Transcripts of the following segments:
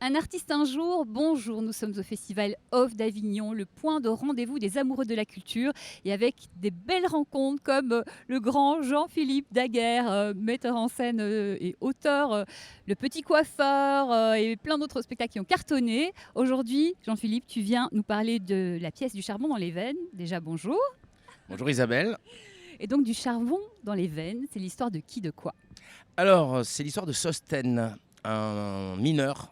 Un artiste un jour, bonjour, nous sommes au Festival Off d'Avignon, le point de rendez-vous des amoureux de la culture et avec des belles rencontres comme le grand Jean-Philippe Daguerre, metteur en scène et auteur, Le Petit Coiffeur et plein d'autres spectacles qui ont cartonné. Aujourd'hui, Jean-Philippe, tu viens nous parler de la pièce du charbon dans les veines. Déjà, bonjour. Bonjour Isabelle. Et donc du charbon dans les veines, c'est l'histoire de qui, de quoi? Alors, c'est l'histoire de Sostène, un mineur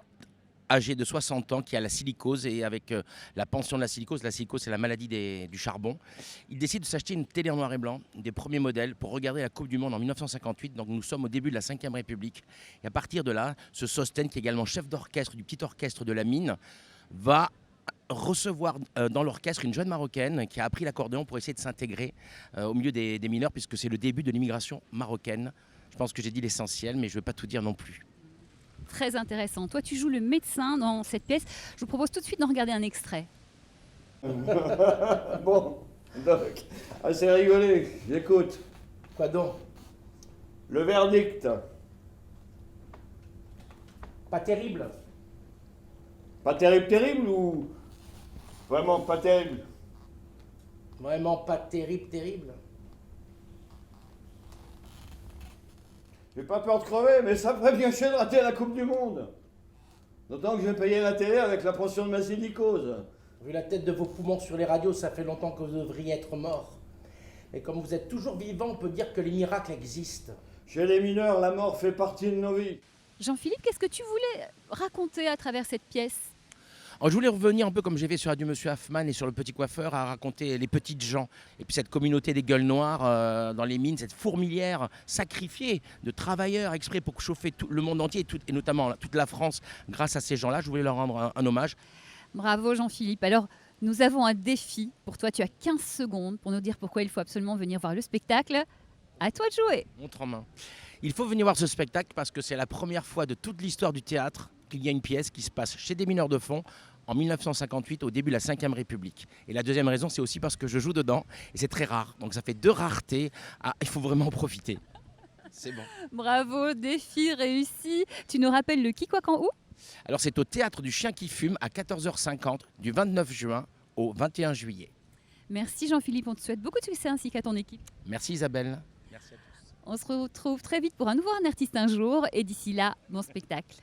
âgé de 60 ans qui a la silicose et avec la pension de la silicose c'est la maladie du charbon, il décide de s'acheter une télé en noir et blanc, des premiers modèles, pour regarder la Coupe du Monde en 1958. Donc nous sommes au début de la Ve République. Et à partir de là, ce Sostène, qui est également chef d'orchestre du petit orchestre de la mine, va recevoir dans l'orchestre une jeune Marocaine qui a appris l'accordéon pour essayer de s'intégrer au milieu des mineurs, puisque c'est le début de l'immigration marocaine. Je pense que j'ai dit l'essentiel, mais je ne veux pas tout dire non plus. Très intéressant. Toi, tu joues le médecin dans cette pièce. Je vous propose tout de suite d'en regarder un extrait. Bon, donc, assez rigolé, j'écoute. Quoi donc? Le verdict, Pas terrible. pas terrible terrible ou vraiment pas terrible? Vraiment pas terrible, terrible. J'ai pas peur de crever, mais ça me ferait bien chier de rater la Coupe du Monde. D'autant que j'ai payé la télé avec la pension de ma silicose. Vu la tête de vos poumons sur les radios, ça fait longtemps que vous devriez être mort. Mais comme vous êtes toujours vivant, on peut dire que les miracles existent. Chez les mineurs, la mort fait partie de nos vies. Jean-Philippe, qu'est-ce que tu voulais raconter à travers cette pièce? Alors, je voulais revenir un peu comme j'ai fait sur Adieu Monsieur Hoffman et sur Le Petit Coiffeur, à raconter les petites gens. Et puis cette communauté des gueules noires dans les mines, cette fourmilière sacrifiée de travailleurs exprès pour chauffer tout le monde entier et notamment toute la France grâce à ces gens-là. Je voulais leur rendre un hommage. Bravo Jean-Philippe. Alors, nous avons un défi pour toi. Tu as 15 secondes pour nous dire pourquoi il faut absolument venir voir le spectacle. À toi de jouer. Montre en main. Il faut venir voir ce spectacle parce que c'est la première fois de toute l'histoire du théâtre qu'il y a une pièce qui se passe chez des mineurs de fond en 1958, au début de la Ve République. Et la deuxième raison, c'est aussi parce que je joue dedans et c'est très rare. Donc ça fait deux raretés. Ah, il faut vraiment en profiter. C'est bon. Bravo, défi réussi. Tu nous rappelles le qui, quoi, quand, où? Alors c'est au Théâtre du Chien qui fume à 14h50 du 29 juin au 21 juillet. Merci Jean-Philippe, on te souhaite beaucoup de succès ainsi qu'à ton équipe. Merci Isabelle. Merci à tous. On se retrouve très vite pour un nouveau Un artiste un jour et d'ici là, bon spectacle.